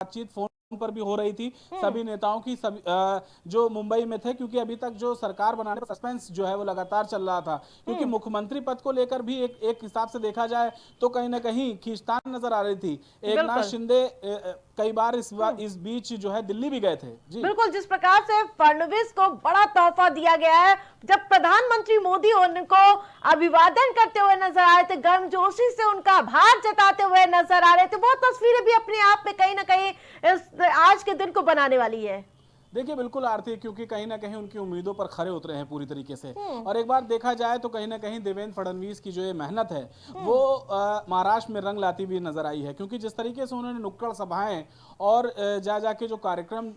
बातचीत फोन पर भी हो रही थी सभी नेताओं की, सभी जो मुंबई में थे, क्योंकि अभी तक जो सरकार बनाने का सस्पेंस जो है वो लगातार चल रहा था, क्योंकि मुख्यमंत्री पद को लेकर भी एक हिसाब से देखा जाए तो कहीं ना कहीं खींचतान नजर आ रही थी। एकनाथ बिल्कुल। शिंदे कई बार इस बीच जो है दिल्ली भी गए थे जी। बिल्कुल, जिस प्रकार से फडणवीस को बड़ा तोहफा दिया गया है, जब प्रधानमंत्री मोदी उनको अभिवादन करते हुए नजर आ रहे थे, गर्मजोशी से उनका आभार जताते हुए नजर आ रहे थे, वो तस्वीरें भी अपने आप में कहीं ना कहीं इस आज के दिन को बनाने वाली है। देखिए बिल्कुल आरती, क्योंकि कहीं ना कहीं उनकी उम्मीदों पर खरे उतरे हैं पूरी तरीके से। हम्म। और एक बार देखा जाए तो कहीं ना कहीं देवेंद्र फडणवीस की जो ये मेहनत है वो महाराष्ट्र में रंग लाती हुई नजर आई है, क्योंकि जिस तरीके से उन्होंने नुक्कड़ सभाएं और जा जाके जो कार्यक्रम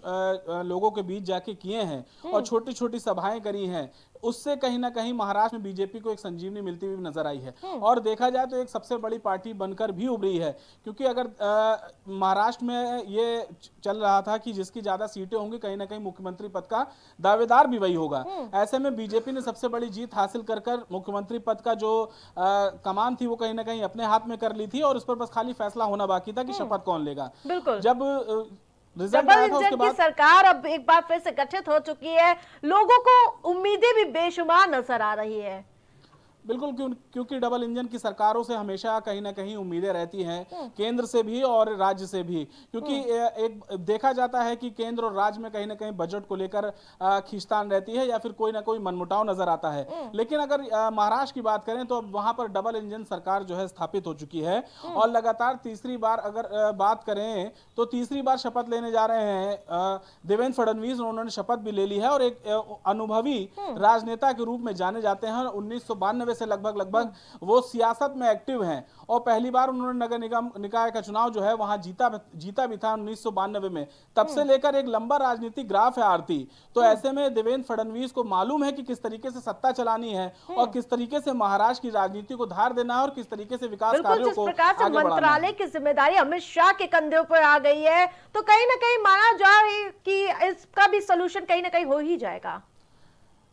लोगों के बीच जाके किए हैं और छोटी छोटी सभाएं करी हैं, उससे कहीं ना कहीं महाराष्ट्र में बीजेपी को एक संजीवनी मिलती हुई नजर आई है। और देखा जाए तो एक सबसे बड़ी पार्टी बनकर भी उभरी है, क्योंकि अगर महाराष्ट्र में ये चल रहा था कि जिसकी ज्यादा सीटें होंगी कहीं ना कहीं मुख्यमंत्री पद का दावेदार भी वही होगा। ऐसे में बीजेपी ने सबसे बड़ी जीत हासिल कर कर मुख्यमंत्री पद का जो कमान थी वो कहीं ना कहीं अपने हाथ में कर ली थी, और उस पर बस खाली फैसला होना बाकी था कि शपथ कौन लेगा। बिल्कुल। जब रिजल्ट डबल आया था उसके इंजन की बाद सरकार अब एक बार फिर से गठित हो चुकी है, लोगों को उम्मीदें भी बेशुमार नजर आ रही है। बिल्कुल, क्योंकि डबल इंजन की सरकारों से हमेशा कहीं ना कहीं उम्मीदें रहती हैं, केंद्र से भी और राज्य से भी, क्योंकि एक देखा जाता है कि केंद्र और राज्य में कहीं ना कहीं बजट को लेकर खींचतान रहती है या फिर कोई ना कोई मनमुटाव नजर आता है। लेकिन अगर महाराष्ट्र की बात करें तो अब वहां पर डबल इंजन सरकार जो है स्थापित हो चुकी है, और लगातार तीसरी बार अगर बात करें तो तीसरी बार शपथ लेने जा रहे हैं देवेंद्र फडणवीस। उन्होंने शपथ भी ले ली है और एक अनुभवी राजनेता के रूप में जाने जाते हैं। 1992 से लगभग लगभग वो सियासत में एक्टिव हैं, और पहली बार उन्होंने नगर निगम निकाय का चुनाव जो है वहां जीता भी था 1992 में। तब से लेकर एक लंबा राजनीतिक ग्राफ है आरती। तो ऐसे में देवेंद्र फडणवीस को मालूम है कि किस तरीके से सत्ता चलानी है और किस तरीके से महाराष्ट्र की राजनीति को धार देना है और किस तरीके से विकास बिल्कुल, कार्यों जिस को प्रकार से आगे बढ़ाना मंत्रालय है। की जिम्मेदारी अमित शाह के कंधों पर आ गई है, तो कहीं ना कहीं माना जाए कि इसका भी सलूशन कहीं ना कहीं हो ही जाएगा।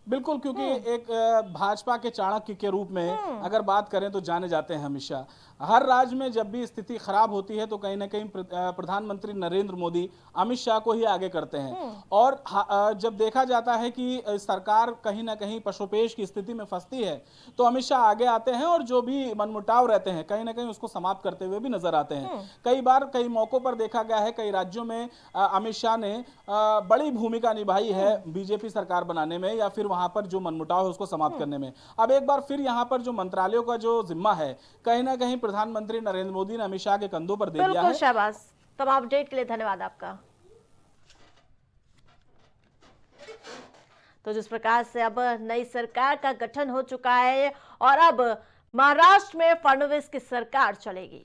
बिल्कुल, क्योंकि एक भाजपा के चाणक्य के रूप में अगर बात करें तो जाने जाते हैं हमेशा। हर राज्य में जब भी स्थिति खराब होती है तो कहीं ना कहीं प्रधानमंत्री नरेंद्र मोदी अमित शाह को ही आगे करते हैं। और जब देखा जाता है कि सरकार कहीं ना कहीं पशुपेश की स्थिति में फंसती है तो अमित शाह आगे आते हैं और जो भी मनमुटाव रहते हैं कहीं ना कहीं उसको समाप्त करते हुए भी नजर आते हैं। कई बार कई मौकों पर देखा गया है, कई राज्यों में अमित शाह ने बड़ी भूमिका निभाई है बीजेपी सरकार बनाने में या फिर वहां पर जो मनमुटाव है उसको समाप्त करने में। अब एक बार फिर यहां पर जो मंत्रालयों का जो जिम्मा है कहीं ना कहीं प्रधानमंत्री नरेंद्र मोदी ने अमित शाह के कंधों पर दे दिया बिल्कुल है। शाहबाज, तमाम अपडेट के लिए धन्यवाद आपका। तो जिस प्रकार से अब नई सरकार का गठन हो चुका है और अब महाराष्ट्र में फडणवीस की सरकार चलेगी।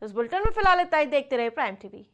इस बुलेटिन में फिलहाल इतना ही। देखते रहे प्राइम टीवी।